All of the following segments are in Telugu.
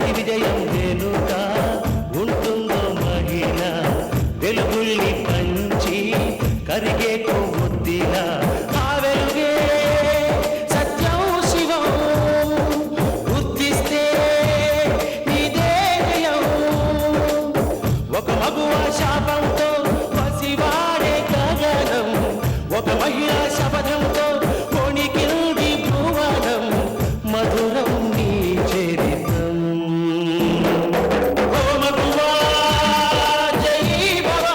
ప్రతి విజయం వెనుక ఉంటుందో మహిళ వెలుగుల్ని పంచి కరిగే కొవ్వొత్తిలా ఆ వెలుగే సత్యం శివం గుర్తిస్తే నీదే జయం ఒక మగువ శాపంతో పసివాడే గగనం ఒక మహిళా శపథంతో కొణికింది భువనం మధురం నీ చరితం ఓ మగువా జయీ భవ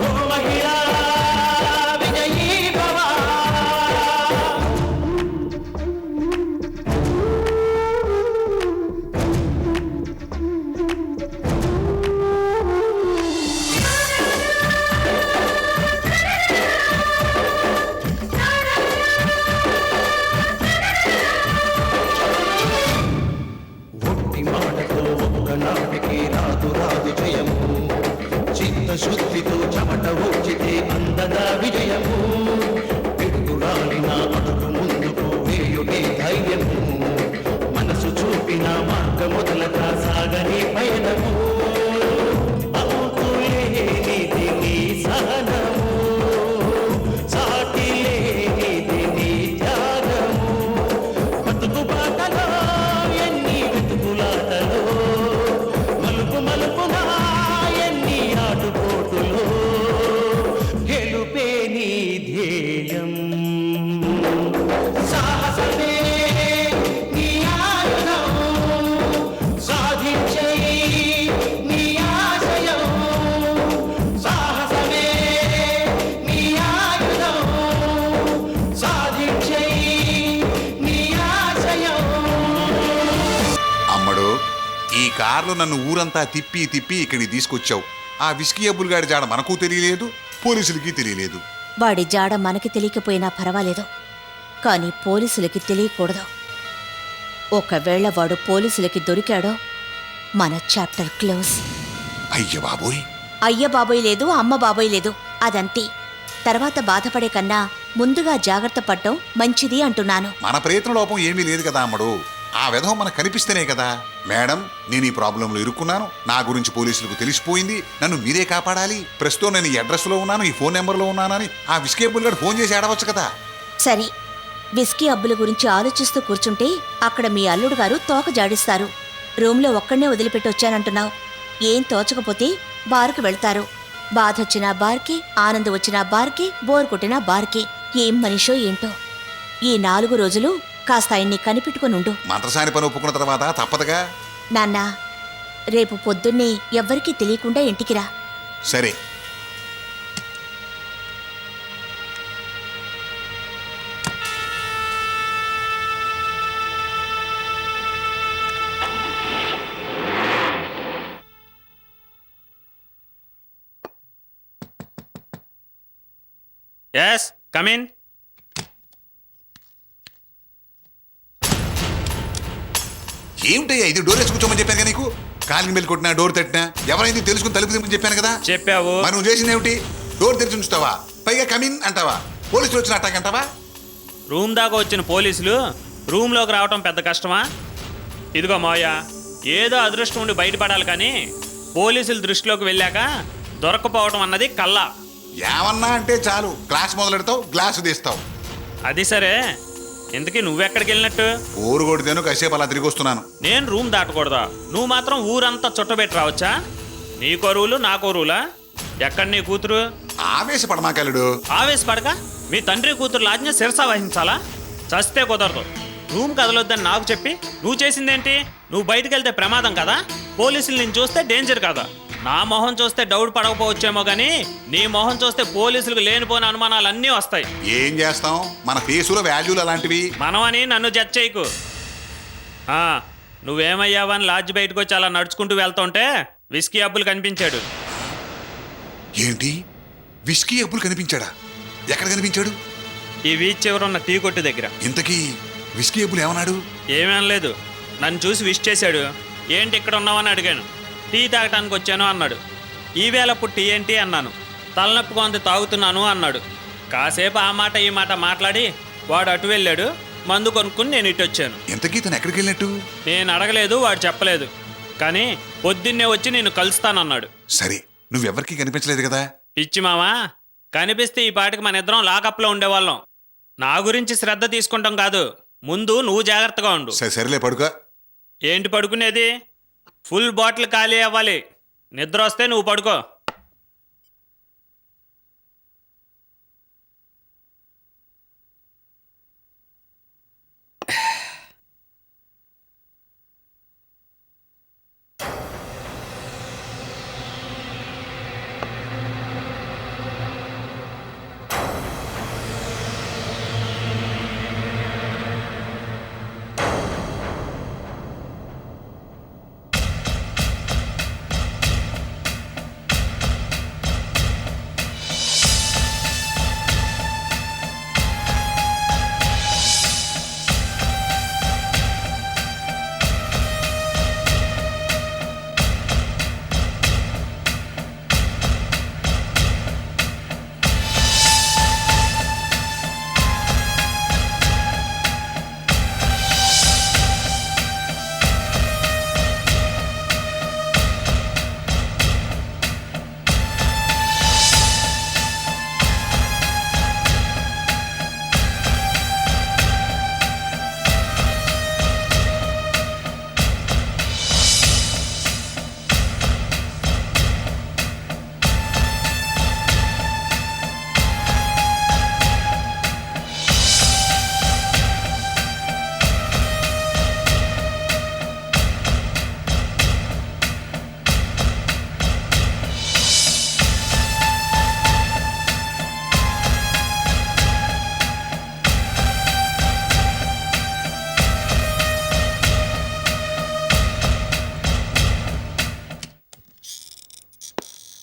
ఓ మహిళా విజయీ భవ ఒట్టి మాటతో ఒక్కనాటికి రాదు రాదు జయము చిత్తశుద్ధితో చెమట ఊచితే అందదా విజయము పిడుగురాలిన అడుగు ముందుకు వేయుటే ధైర్యము మనసు చూపిన మార్గ మొదలక సాగని పయనము అంతులేనిది నీ సహనము సాటి లేనిది నీ త్యాగము బతుకు బాటలో ఎన్ని వెతుకులాటలో మలుపు మలుపునా ఎన్ని ఆటుపోటులో గెలుపే నీ ధ్యేయం సాహసమే నీ ఆయుధం సాధించే నీ ఆశయం సాహసమే నీ ఆయుధం సాధించే నీ ఆశయం అమ్మడు ఈ కార్లో నన్ను ఊరంతా తిప్పి తిప్పి ఇక్కడికి తీసుకొచ్చావు. ఆ విస్కీ అబ్బుల్ గాడి జాడ మనకు తెలియలేదు, పోలీసులకి తెలియలేదు. వాడి జాడ మనకి తెలియకపోయినా పర్వాలేదు, కానీ పోలీసులకి తెలియకూడదు. ఒకవేళ వాడు పోలీసులకి దొరికాడో మన చాప్టర్ క్లోజ్. అయ్య బాబోయ్, అయ్య బాబోయ్ లేదు, అమ్మ బాబోయ్ లేదు, అదంతే. తర్వాత బాధపడే కన్నా ముందుగా జాగ్రత్త పడటం మంచిది అంటున్నాను. మన ప్రయత్న లోపం ఏమీ లేదు కదా అమ్మడు. ఆ విధం మనకు కనిపిస్తేనే కదా. మేడం, నేను ఈ ప్రాబ్లంలో ఇరుక్కున్నాను, నా గురించి పోలీసులకు తెలిసిపోయింది, నన్ను మీరే కాపాడాలి, ప్రస్తుతం నేను ఈ అడ్రస్లో ఉన్నాను, ఈ ఫోన్ నెంబర్లో ఉన్నానని ఆ విస్కీ అబ్బుల్ గారు ఫోన్ చేసి ఆడవచ్చు కదా. సరే, విస్కీ అబ్బుల గురించి ఆలోచిస్తూ కూర్చుంటే అక్కడ మీ అల్లుడు గారు తోక జాడిస్తారు. రూమ్లో ఒక్కడనే వదిలిపెట్టి వచ్చానంటున్నావు. ఏం తోచకపోతే బార్కు వెళ్తారు. బాధొచ్చినా బార్కి, ఆనందం వచ్చినా బార్కి, బోర్ కొట్టినా బార్కి. ఏం మనిషో ఏంటో. ఈ 4 రోజులు కాస్త ఆయన్ని కనిపెట్టుకునుండు. మంత్రసాని పని ఒప్పుకున్న తర్వాత తప్పదుగా. నాన్నా, రేపు పొద్దున్నే ఎవ్వరికీ తెలియకుండా ఇంటికి రా. సరే. Yes, come in. ఏమిటయ్యా ఇది? డోర్ వేసి కూర్చోమని చెప్పాను కదా నీకు. కాలింగ్ బెల్ కొట్టినా, డోర్ తట్టినా ఎవరైంది తెలుసుకుని తలుపు తీమని చెప్పాను కదా. చెప్పావు. మరి నువ్వు చేసింది ఏమిటి? డోర్ తెరిచి ఉంచుతావా? పైగా కమిన్ అంటావా? పోలీసులు వచ్చిన అటాక్ అంటావా? రూమ్ దాకా వచ్చిన పోలీసులు రూమ్లోకి రావటం పెద్ద కష్టమా? ఇదిగో మావయ్య, ఏదో అదృష్టం ఉండి బయటపడాలి, కానీ పోలీసుల దృష్టిలోకి వెళ్ళాక దొరకపోవటం అన్నది కల్లా. ఏమన్నా అంటే చాలు, క్లాస్ మొదలెడతావు, గ్లాసు తీస్తావు. అది సరే, ఇంతకీ నువ్వెక్కడికి వెళ్ళినట్టు? ఊరు కొడితేను కాసేపు అలా తిరిగి వస్తున్నాను. నేను రూమ్ దాటకూడదా? నువ్వు మాత్రం ఊరంతా చుట్టబెట్టి రావచ్చా? నీకో రూలు, నాకో రూలా? ఎక్కడ నీ కూతురు? ఆవేశపడమాకలుడు. ఆవేశపడక మీ తండ్రి కూతురు లాజ్ఞ శిరస వహించాలా? చస్తే కుదరదు. రూమ్ కదలొద్దని నాకు చెప్పి నువ్వు చేసిందేంటి? నువ్వు బయటకు వెళ్తే ప్రమాదం కదా, పోలీసులు నేను చూస్తే డేంజర్ కదా. నా మొహం చూస్తే డౌట్ పడకపోవచ్చేమో కానీ నీ మొహం చూస్తే పోలీసులకు లేనిపోయిన అనుమానాలు అన్నీ వస్తాయి. ఏం చేస్తాం, మన ఫేసులో వాల్యూలు అలాంటివి. మనమని నన్ను జడ్జ్ చేయకు. నువ్వేమయ్యావని లాడ్జ్ బయటకు వచ్చి అలా నడుచుకుంటూ వెళ్తుంటే విస్కీ అబ్బులు కనిపించాడు. ఏంటి? విస్కీ అబ్బులు కనిపించాడా? ఎక్కడ కనిపించాడు? ఈ వీచ్ చివరున్న టీ కొట్టు దగ్గర. ఇంతకీ విస్కీ అబ్బులు ఏమన్నాడు? ఏమనలేదు. నన్ను చూసి విష్ చేశాడు. ఏంటి ఇక్కడ ఉన్నావని అడిగాను. టీ తాగటానికి వచ్చాను అన్నాడు. ఈవేళప్పుడు టీ ఏంటి అన్నాను. తలనొప్పి కొంత తాగుతున్నాను అన్నాడు. కాసేపు ఆ మాట ఈ మాట మాట్లాడి వాడు అటు వెళ్ళాడు. మందు కొనుక్కుని నేను ఇటు వచ్చాను. ఇంతకీ తను ఎక్కడికి వెళ్ళినట్టు? నేను అడగలేదు, వాడు చెప్పలేదు. కానీ పొద్దున్నే వచ్చి నేను కలుస్తానన్నాడు. సరే, నువ్వెవరికి కనిపించలేదు కదా? పిచ్చి మావా, కనిపిస్తే ఈ పాటికి మన ఇద్దరం లాకప్లో ఉండేవాళ్ళం. నా గురించి శ్రద్ధ తీసుకుంటాం కాదు, ముందు నువ్వు జాగ్రత్తగా ఉండు. సరేలే, పడుకో. ఏంటి పడుకునేది? ఫుల్ బాటిల్ ఖాళీ అవ్వాలి. నిద్ర వస్తే నువ్వు పడుకో.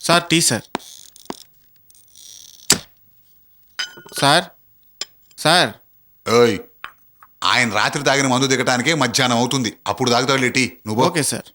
Sir tea sir. Sir sir ఓయ్, ఆయన రాత్రి తాగిన మందు దిగటానికే మధ్యాహ్నం అవుతుంది. అప్పుడు తాగుతాడు టీ. నువ్వు ఓకే సార్.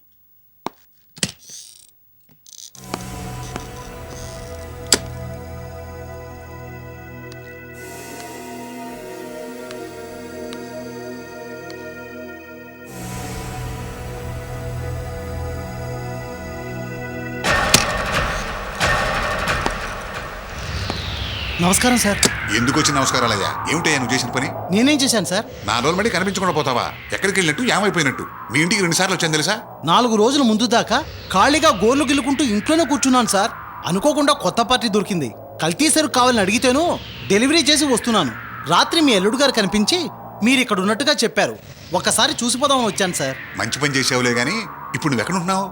నమస్కారం సార్. ఎందుకు వచ్చి నమస్కారాలయ్యా? ఏమిటయ్యా నువ్వు చేసిన పని? నేనేం చేశాను సార్? 4 రోజులు మళ్ళీ కనిపించకుండా పోతావా? ఎక్కడికి వెళ్ళినట్టు, ఏమైపోయినట్టు? మీ ఇంటికి 2 సార్లు వచ్చాను తెలుసా? 4 రోజుల ముందు దాకా ఖాళీగా గోర్లు గిల్లుకుంటూ ఇంట్లోనే కూర్చున్నాను సార్. అనుకోకుండా కొత్త పార్టీ దొరికింది. కల్తీ సరుకు కావాలని అడిగితేను డెలివరీ చేసి వస్తున్నాను. రాత్రి మీ అల్లుడు గారు కనిపించి మీరు ఇక్కడ ఉన్నట్టుగా చెప్పారు. ఒక్కసారి చూసిపోదామని వచ్చాను సార్. మంచి పని చేసావులే గానీ ఇప్పుడు నువ్వు ఎక్కడుంటున్నావు?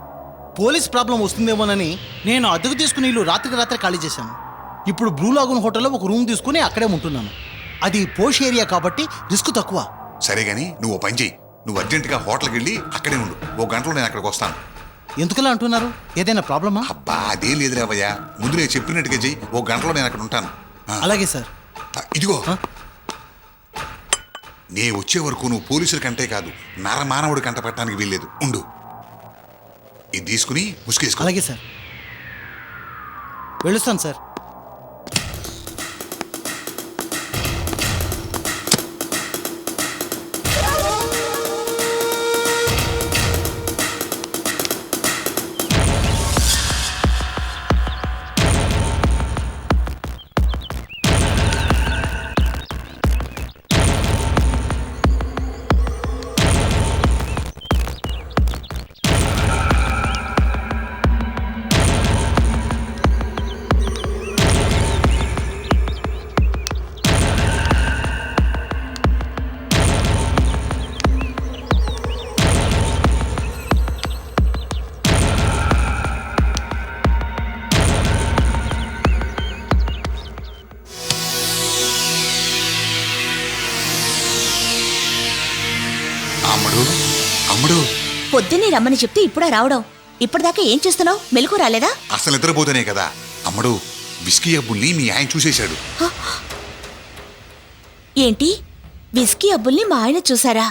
పోలీస్ ప్రాబ్లం వస్తుందేమోనని నేను అద్దెకు తీసుకుని ఇల్లు రాత్రికి రాత్రి ఖాళీ చేశాను. ఇప్పుడు బ్లూ లాగూన్ హోటల్లో ఒక రూమ్ తీసుకుని అక్కడే ఉంటున్నాను. అది పోష్ ఏరియా కాబట్టి రిస్క్ తక్కువ. సరే గానీ నువ్వు ఓ పని చెయ్యి. నువ్వు అర్జెంటుగా హోటల్కి వెళ్ళి అక్కడే ఉండు. 1 గంటలో నేను అక్కడికి వస్తాను. ఎందుకలా అంటున్నారు? ఏదైనా ప్రాబ్లమా? అబ్బా, అదేం లేదు రావయ్యా. ముందు నేను చెప్పినట్టుగా చెయ్యి. 1 గంటలో నేను అక్కడ ఉంటాను. అలాగే సార్. ఇదిగో, ఆ? నే వచ్చే వరకు నువ్వు పోలీసుల కంటే కాదు, నరమానవుడి కంట పెట్టడానికి వీల్లేదు. ఉండు. ఇది తీసుకుని ముసుకేసుకో. అలాగే సార్. వెళ్ళొస్తాను సార్. అమ్ముడు, పొద్దున్నే రమ్మని చెప్తే ఇప్పుడా రావడం? ఇప్పటిదాకా ఏం చేస్తున్నావు? మెలకు రాలేదా? అసలు నిద్రపోతేనే కదా. అమ్మడు, విస్కీ అబ్బుల్ని మీ ఆయన చూసేశాడు. ఏంటి? విస్కీ అబ్బుల్ని మా ఆయన చూసారా?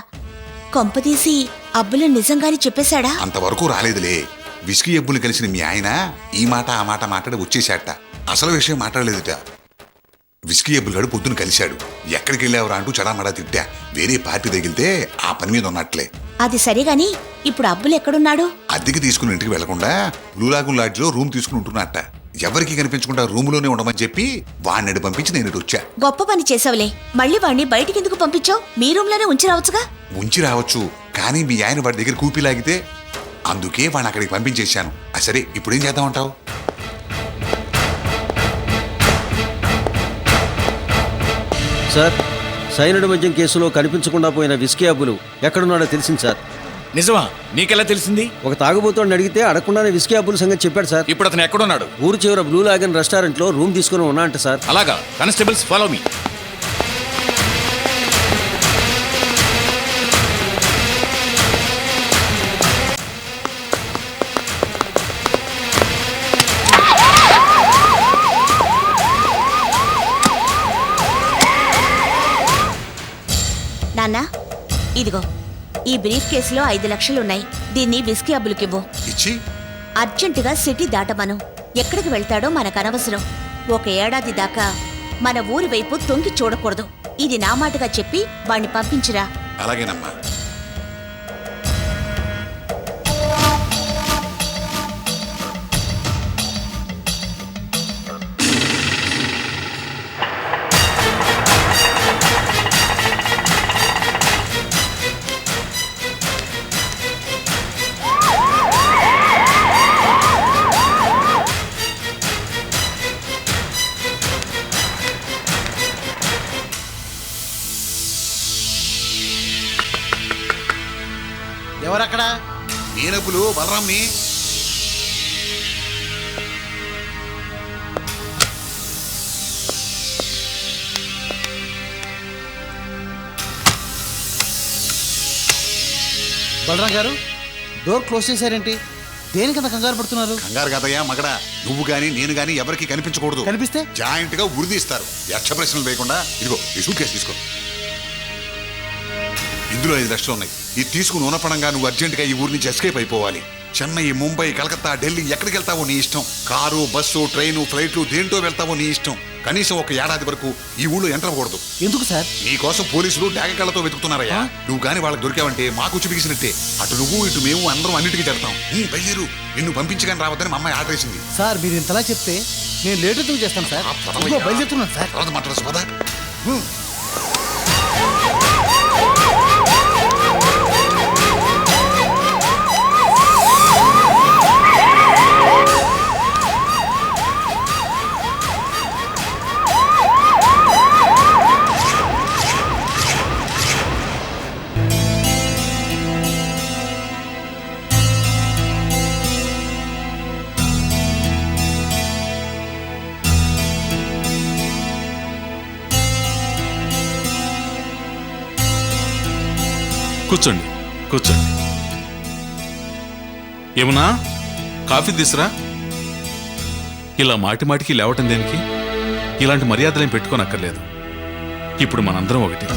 కొంపదీసి అబ్బులు నిజంగానే చెప్పేశాడా? అంతవరకు రాలేదులే. విస్కీ అబ్బుల్ని కలిసిన మీ ఆయన ఈ మాట ఆ మాట మాట్లాడి వచ్చేశాట. అసలు విషయం మాట్లాడలేదుట. విస్కీ అబ్బులు గడు పొద్దున కలిశాడు. ఎక్కడికి వెళ్ళావురా అంటూ చడామడా తిట్టా. వేరే పార్టీ తగిలితే ఆ పని మీద ఉన్నట్లే. అది సరిగాని ఇప్పుడు అబ్బులు ఎక్కడున్నాడు? అద్దెకి తీసుకుని ఇంటికి వెళ్లకుండా బ్లూ లాగూన్ లాడ్జ్లో రూమ్ తీసుకుని ఉంటున్నట్ట. ఎవరికి కనిపించకుండా రూములోనే ఉండమని చెప్పి వాడిని పంపించి నేను ఇటు వచ్చా. గొప్ప పని చేసావులే. మళ్ళీ వాడిని బయటికి ఎందుకు పంపించావు? మీ రూమ్ లోనే ఉంచి రావచ్చుగా. ఉంచి రావచ్చు, కానీ మీ ఆయన వాడి దగ్గర కూపిలాగితే అందుకే వాడిని అక్కడికి పంపించేశాను. సరే ఇప్పుడేం చేద్దామంటావు? సార్, సైనడ్ మద్యం కేసులో కనిపించకుండా పోయిన విస్కీ అబ్బులు ఎక్కడున్నాడో తెలిసింది సార్. నిజమా? నీకెలా తెలిసింది? ఒక తాగుబోతుని అడిగితే అడగకుండానే విస్కీ అబ్బుల సంగతి చెప్పాడు సార్. ఇప్పుడు అతను ఎక్కడున్నాడు? ఊరు చివర బ్లూ లాగన్ రెస్టారెంట్లో రూమ్ తీసుకుని ఉన్నా అంట సార్. అలాగా? Constables follow me. నాన్నా, ఇదిగో ఈ బ్రీఫ్ కేసులో 5 లక్షలున్నాయి. దీన్ని విస్కీ అబ్బులకివ్వు. ఇచ్చి అర్జెంటుగా సిటీ దాటమను. ఎక్కడికి వెళ్తాడో మనకు అనవసరం. 1 ఏడాది దాకా మన ఊరి వైపు తొంగి చూడకూడదు. ఇది నా మాటగా చెప్పి వాణ్ణి పంపించిరా. అలాగేనమ్మా. ఎవరక్కడ? నేనప్పులు బలరామ్ని. బలరాం గారు, డోర్ క్లోజ్ చేశారేంటి? దేనికంత కంగారు పడుతున్నారు? కంగారు కదయ్యా మగడా. నువ్వు గాని నేను గాని ఎవరికి కనిపించకూడదు. కనిపిస్తే జాయింట్ గా ఉరిదీస్తారు. యక్ష ప్రశ్నలు వేయకుండా. ఇదిగో ఈ సూట్ కేసు తీసుకో. ఇందులో 5 లక్షలు ఉన్నాయి. ఇది తీసుకుని ఉన్నపడంగా నువ్వు అర్జెంటుగా ఈ ఊరి నుంచి ఎస్కేప్ అయిపోవాలి. చెన్నై, ముంబై, కలకత్తా, ఢిల్లీ ఎక్కడికి వెళ్తావో నీ ఇష్టం. కారు, బస్సు, ట్రైను, ఫ్లైట్లు దేంటో వెళ్తావో నీ ఇష్టం. కనీసం 1 ఏడాది వరకు ఈ ఊళ్ళో ఎంటర్ అవ్వకూడదు. ఎందుకు సార్? నీ కోసం పోలీసులు డాగకళ్ళతో వెతుకుతున్నారయ్యా. నువ్వు గాని వాళ్ళకి దొరికావంటే మాకు బిగిసినట్టే. అటు నువ్వు ఇటు మేము అందరం అన్నిటికీ జడతాం. బయలుదేరు. నిన్ను పంపించగాని రావద్దని మా అమ్మాయి ఆర్డర్ వేసింది. సార్, మీరు ఇంతలా చెప్తే నేను లేట్ ఎందుకు చేస్తాను సార్? ఇదిగో బయలుదేరుతున్నాను సార్. తర్వాత మాట్లాడచ్చు పదా. కూర్చోండి, కూర్చోండి. ఏమన్నా కాఫీ తీసురా. ఇలా మాటి మాటికి లేవటం దేనికి? ఇలాంటి మర్యాదలేం పెట్టుకోనక్కర్లేదు. ఇప్పుడు మనందరం ఒకటి.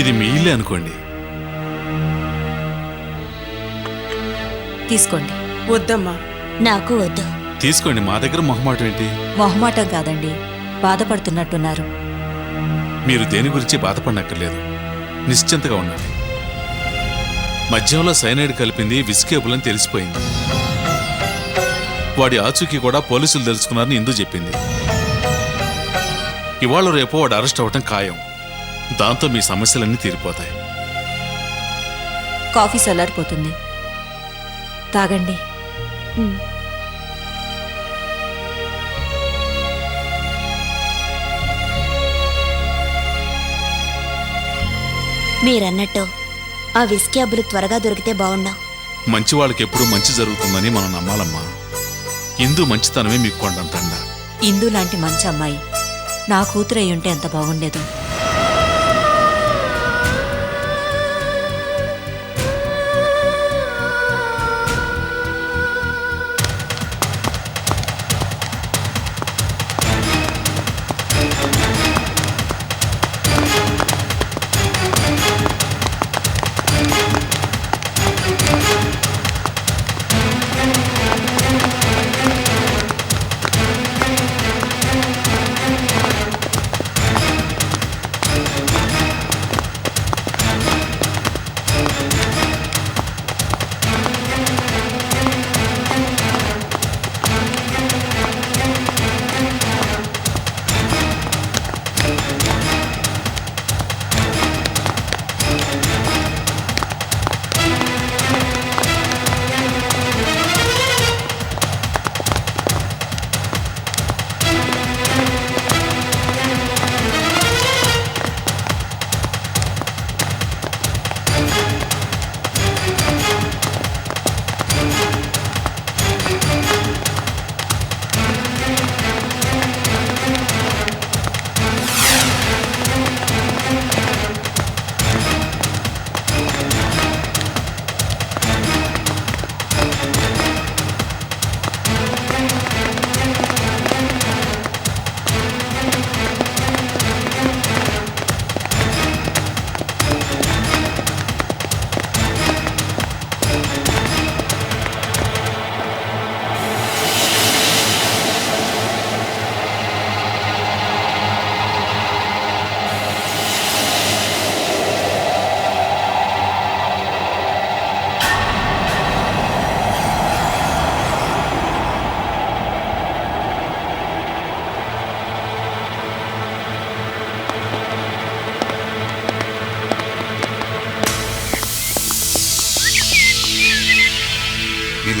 ఇది మీ ఇల్లే అనుకోండి. తీసుకోండి. వద్దమ్మా. నాకు వద్దు. తీసుకోండి. మా దగ్గర మొహమాటం ఏంటి? మొహమాటం కాదండి, బాధపడుతున్నట్టున్నారు. మీరు దేని గురించి బాధపడనక్కర్లేదు. నిశ్చింతగా ఉండండి. మద్యంలో సైనైడ్ కలిపింది విస్కీ అబ్బులని తెలిసిపోయింది. వాడి ఆచూకీ కూడా పోలీసులు తెలుసుకున్నారని ఇందు చెప్పింది. ఇవాళ రేపు వాడు అరెస్ట్ అవ్వటం ఖాయం. దాంతో మీ సమస్యలన్నీ తీరిపోతాయి. కాఫీ చల్లారిపోతుంది, తాగండి. మీరన్నట్టు ఆ విస్కీ అబ్బులు త్వరగా దొరికితే బాగున్నాం. మంచి వాళ్ళకి ఎప్పుడూ మంచి జరుగుతుందని మనం నమ్మాలమ్మా. ఇందు మంచితనమే మీకు కొండంతండ. ఇందు లాంటి మంచి అమ్మాయి నా కూతురై ఉంటే ఎంత బాగుండేదో.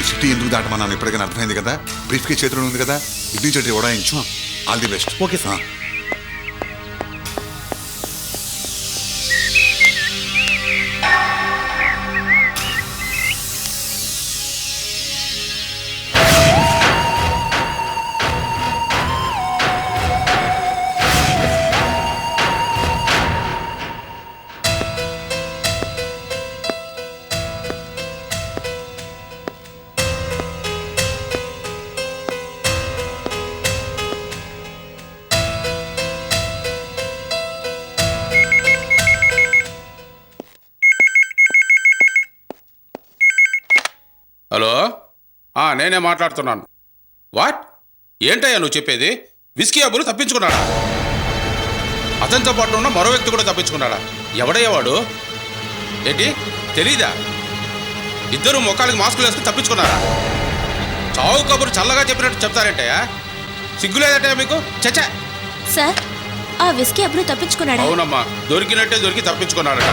నిన్ను సిటీ ఎందుకు దాటమన్నాను ఇప్పటికైనా అర్థమైంది కదా. బ్రీఫ్ కి చేతిలో ఉంది కదా, ఇటు నుంచి అటు ఉడాయించు. All the best. Okay sir. Hello, నేనే మాట్లాడుతున్నాను. వాట్? ఏంటయ్యా నువ్వు చెప్పేది? విస్కీ అబ్బులు తప్పించుకున్నాడా? అతనితో పాటు ఉన్న మరో వ్యక్తి కూడా తప్పించుకున్నాడా? ఎవడయ్యా వాడు? ఏంటి తెలీదా? ఇద్దరు ముఖాలకి మాస్కులు వేసుకుని తప్పించుకున్నారా? చావు కబురు చల్లగా చెప్పినట్టు చెప్తారేంటయ్యా? సిగ్గులేదటయ్యా మీకు? చచ్చా. సార్, ఆ విస్కీ అబ్బులు తప్పించుకున్నాడా? అవునమ్మా, దొరికినట్టే దొరికి తప్పించుకున్నాడట.